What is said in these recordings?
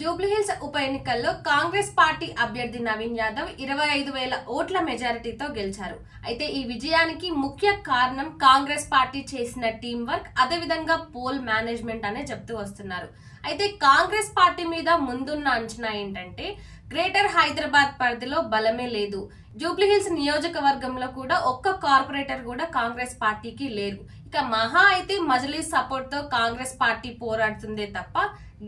జూబ్లీహిల్స్ ఉప ఎన్నికల్లో కాంగ్రెస్ పార్టీ అభ్యర్థి నవీన్ యాదవ్ 25,000 ఓట్ల మెజారిటీతో గెలిచారు. అయితే ఈ విజయానికి ముఖ్య కారణం కాంగ్రెస్ పార్టీ చేసిన టీం వర్క్, అదేవిధంగా పోల్ మేనేజ్మెంట్ అనే చెప్తూ వస్తున్నారు. అయితే కాంగ్రెస్ పార్టీ మీద ముందున్న అంచనా ఏంటంటే గ్రేటర్ హైదరాబాద్ పరిధిలో బలమే లేదు. జూబ్లీహిల్స్ నియోజకవర్గంలో కూడా ఒక్క కార్పొరేటర్ కూడా కాంగ్రెస్ పార్టీకి లేరు. ఇక మహా అయితే మజ్లిస్ సపోర్ట్ తో కాంగ్రెస్ పార్టీ పోరాడుతుందే తప్ప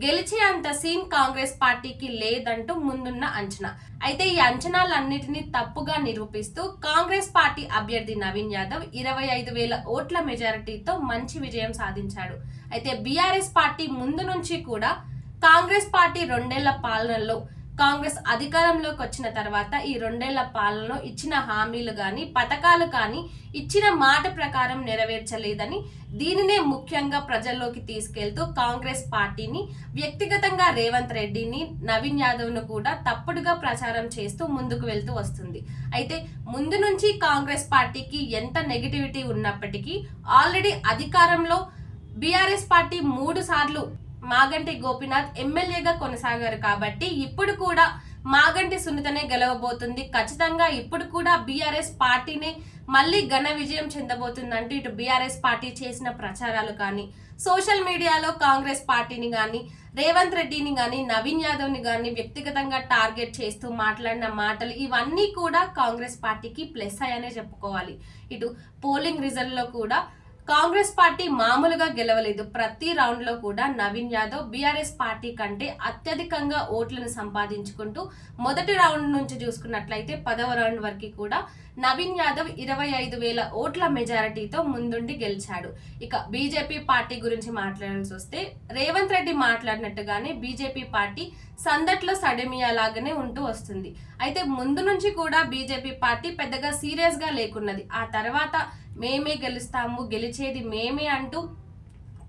గెలిచే అంత సీన్ కాంగ్రెస్ పార్టీకి లేదంటూ ముందున్న అంచనా. అయితే ఈ అంచనాలన్నిటినీ తప్పుగా నిరూపిస్తూ కాంగ్రెస్ పార్టీ అభ్యర్థి నవీన్ యాదవ్ 25,000 ఓట్ల మెజారిటీతో మంచి విజయం సాధించాడు. అయితే బీఆర్ఎస్ పార్టీ ముందు నుంచి కూడా కాంగ్రెస్ పార్టీ 2 ఏళ్ల పాలనలో కాంగ్రెస్ అధికారంలోకి వచ్చిన తర్వాత ఈ 2 ఏళ్ల పాలనలో ఇచ్చిన హామీలు కానీ పథకాలు కానీ ఇచ్చిన మాట ప్రకారం నెరవేర్చలేదని, దీనినే ముఖ్యంగా ప్రజల్లోకి తీసుకెళ్తూ కాంగ్రెస్ పార్టీని, వ్యక్తిగతంగా రేవంత్ రెడ్డిని, నవీన్ యాదవ్ ను కూడా తప్పుడుగా ప్రచారం చేస్తూ ముందుకు వెళ్తూ వస్తుంది. అయితే ముందు నుంచి కాంగ్రెస్ పార్టీకి ఎంత నెగిటివిటీ ఉన్నప్పటికీ ఆల్రెడీ అధికారంలో బీఆర్ఎస్ పార్టీ 3 సార్లు మాగంటి గోపీనాథ్ ఎమ్మెల్యేగా కొనసాగారు కాబట్టి ఇప్పుడు కూడా మాగంటి సునీతనే గెలవబోతుంది, ఖచ్చితంగా ఇప్పుడు కూడా బీఆర్ఎస్ పార్టీనే మళ్ళీ ఘన విజయం చెందబోతుందంటూ ఇటు బీఆర్ఎస్ పార్టీ చేసిన ప్రచారాలు కానీ, సోషల్ మీడియాలో కాంగ్రెస్ పార్టీని కానీ, రేవంత్ రెడ్డిని కానీ, నవీన్ యాదవ్ ని కానీ వ్యక్తిగతంగా టార్గెట్ చేస్తూ మాట్లాడిన మాటలు ఇవన్నీ కూడా కాంగ్రెస్ పార్టీకి ప్లస్ అయ్యనే చెప్పుకోవాలి. ఇటు పోలింగ్ రిజల్ట్ లో కూడా కాంగ్రెస్ పార్టీ మామూలుగా గెలవలేదు. ప్రతి రౌండ్ లో కూడా నవీన్ యాదవ్ బీఆర్ఎస్ పార్టీ కంటే అత్యధికంగా ఓట్లను సంపాదించుకుంటూ మొదటి రౌండ్ నుంచి చూసుకున్నట్లయితే 10వ రౌండ్ వరకు కూడా నవీన్ యాదవ్ 25,000 ఓట్ల మెజారిటీతో ముందుండి గెలిచాడు. ఇక బీజేపీ పార్టీ గురించి మాట్లాడాల్సి వస్తే రేవంత్ రెడ్డి మాట్లాడినట్టుగానే బీజేపీ పార్టీ సందట్లో సడమియా లాగానే ఉంటూ వస్తుంది. అయితే ముందు నుంచి కూడా బీజేపీ పార్టీ పెద్దగా సీరియస్ గా లేకున్నది. ఆ తర్వాత మేమే గెలుస్తాము, గెలిచేది మేమే అంటూ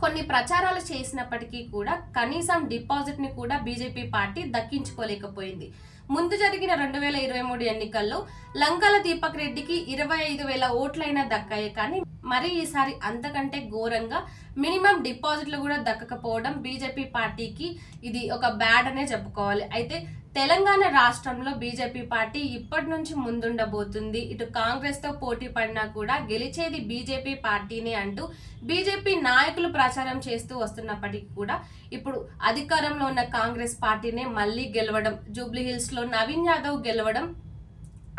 కొన్ని ప్రచారాలు చేసినప్పటికీ కూడా కనీసం డిపాజిట్ ని కూడా బీజేపీ పార్టీ దక్కించుకోలేకపోయింది. ముందు జరిగిన 2023 ఎన్నికల్లో లంకల దీపక్ రెడ్డికి 25,000 ఓట్లైనా దక్కాయి, కానీ మరి ఈసారి అంతకంటే ఘోరంగా మినిమం డిపాజిట్లు కూడా దక్కకపోవడం బీజేపీ పార్టీకి ఇది ఒక బ్యాడ్ అనే చెప్పుకోవాలి. అయితే తెలంగాణ రాష్ట్రంలో బీజేపీ పార్టీ ఇప్పటి నుంచి ముందుండబోతుంది. ఇటు కాంగ్రెస్ తో పోటీ పడినా కూడా గెలిచేది బీజేపీ పార్టీని అంటూ బీజేపీ నాయకులు ప్రచారం చేస్తూ వస్తున్నప్పటికీ కూడా ఇప్పుడు అధికారంలో ఉన్న కాంగ్రెస్ పార్టీనే మళ్ళీ గెలవడం, జూబ్లీహిల్స్ లో నవీన్ యాదవ్ గెలవడం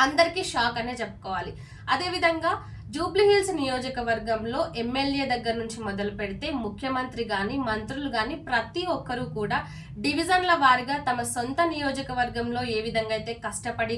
అందరికీ షాక్ అనే చెప్పుకోవాలి. అదేవిధంగా జూబ్లీహిల్స్ నియోజకవర్గంలో ఎమ్మెల్యే దగ్గర నుంచి మొదలు పెడితే ముఖ్యమంత్రి గాని, మంత్రులు గాని ప్రతి ఒక్కరూ కూడా డివిజన్ల వారిగా తమ సొంత నియోజకవర్గంలో ఏ విధంగా అయితే కష్టపడి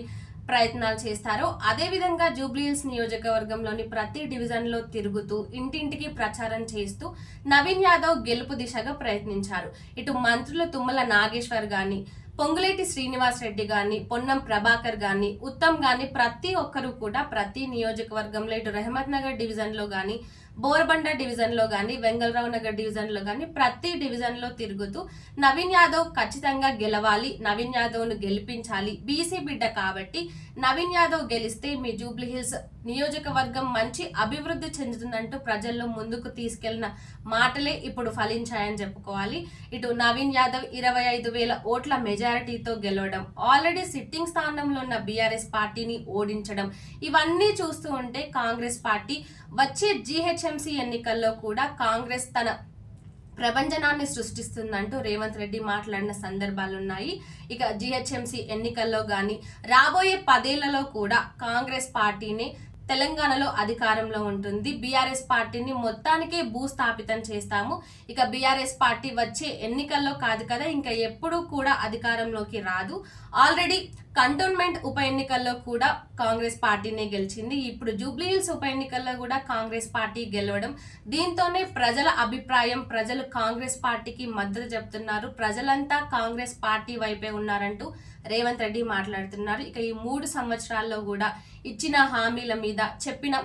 ప్రయత్నాలు చేస్తారో అదే విధంగా జూబ్లీహిల్స్ నియోజకవర్గంలోని ప్రతి డివిజన్ లో తిరుగుతూ ఇంటింటికి ప్రచారం చేస్తూ నవీన్ యాదవ్ గెలుపు దిశగా ప్రయత్నించారు. ఇటు మంత్రులు తుమ్మల నాగేశ్వర్ గాని, పొంగులేటి శ్రీనివాస్ రెడ్డి గాని, పొన్నం ప్రభాకర్ గాని, ఉత్తమ్ గాని ప్రతి ఒక్కరు కూడా ప్రతి నియోజకవర్గంలో ఇటు రెహమత్ నగర్ డివిజన్ లో గాని, బోర్బండ డివిజన్ లో గాని, వెంగళరావు నగర్ డివిజన్ లో గాని ప్రతి డివిజన్ లో తిరుగుతూ నవీన్ యాదవ్ ఖచ్చితంగా గెలవాలి, నవీన్ యాదవ్ ను గెలిపించాలి, బీసీ బిడ్డ కాబట్టి నవీన్ యాదవ్ గెలిస్తే మీ జూబ్లీహిల్స్ నియోజకవర్గం మంచి అభివృద్ధి చెందుతుందంటూ ప్రజల్లో ముందుకు తీసుకెళ్లిన మాటలే ఇప్పుడు ఫలించాయని చెప్పుకోవాలి. ఇటు నవీన్ యాదవ్ 25,000 ఓట్ల మెజారిటీతో గెలవడం, ఆల్రెడీ సిట్టింగ్ స్థానంలో ఉన్న బీఆర్ఎస్ పార్టీని ఓడించడం, ఇవన్నీ చూస్తూ ఉంటే కాంగ్రెస్ పార్టీ వచ్చే జీహెచ్ఎంసీ ఎన్నికల్లో కూడా కాంగ్రెస్ తన ప్రభంజనాన్ని సృష్టిస్తుందంటూ రేవంత్ రెడ్డి మాట్లాడిన సందర్భాలున్నాయి. ఇక జీహెచ్ఎంసీ ఎన్నికల్లో గాని రాబోయే 10 ఏళ్లలో కూడా కాంగ్రెస్ పార్టీని తెలంగాణలో అధికారంలో ఉంటుంది. బీఆర్ఎస్ పార్టీని మొత్తానికే భూస్థాపితం చేస్తాము. ఇక బీఆర్ఎస్ పార్టీ వచ్చే ఎన్నికల్లో కాదు కదా, ఇంకా ఎప్పుడూ కూడా అధికారంలోకి రాదు. ఆల్రెడీ కంటోన్మెంట్ ఉప ఎన్నికల్లో కూడా కాంగ్రెస్ పార్టీనే గెలిచింది. ఇప్పుడు జూబ్లీహిల్స్ ఉప ఎన్నికల్లో కూడా కాంగ్రెస్ పార్టీ గెలవడం, దీంతోనే ప్రజల అభిప్రాయం, ప్రజలు కాంగ్రెస్ పార్టీకి మద్దతు చెప్తున్నారు, ప్రజలంతా కాంగ్రెస్ పార్టీ వైపే ఉన్నారంటూ రేవంత్ రెడ్డి మాట్లాడుతున్నారు. ఇక ఈ 3 సంవత్సరాల్లో కూడా ఇచ్చిన హామీల మీద, చెప్పిన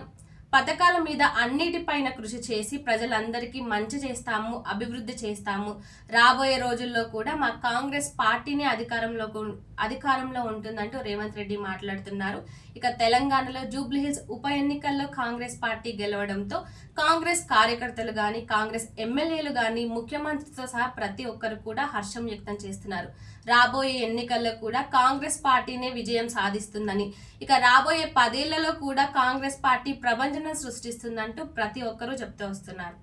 పథకాల మీద అన్నిటిపైన కృషి చేసి ప్రజలందరికీ మంచి చేస్తాము, అభివృద్ధి చేస్తాము. రాబోయే రోజుల్లో కూడా మా కాంగ్రెస్ పార్టీని అధికారంలో ఉంటుందంటూ రేవంత్ రెడ్డి మాట్లాడుతున్నారు. ఇక తెలంగాణలో జూబ్లీహిల్స్ ఉప ఎన్నికల్లో కాంగ్రెస్ పార్టీ గెలవడంతో కాంగ్రెస్ కార్యకర్తలు కానీ, కాంగ్రెస్ ఎమ్మెల్యేలు కానీ, ముఖ్యమంత్రితో సహా ప్రతి ఒక్కరు కూడా హర్షం వ్యక్తం చేస్తున్నారు. రాబోయే ఎన్నికల్లో కూడా కాంగ్రెస్ పార్టీనే విజయం సాధిస్తుందని, ఇక రాబోయే 10 ఏళ్లలో కూడా కాంగ్రెస్ పార్టీ ప్రభంజనం సృష్టిస్తుందంటూ ప్రతి ఒక్కరూ చెప్తూ వస్తున్నారు.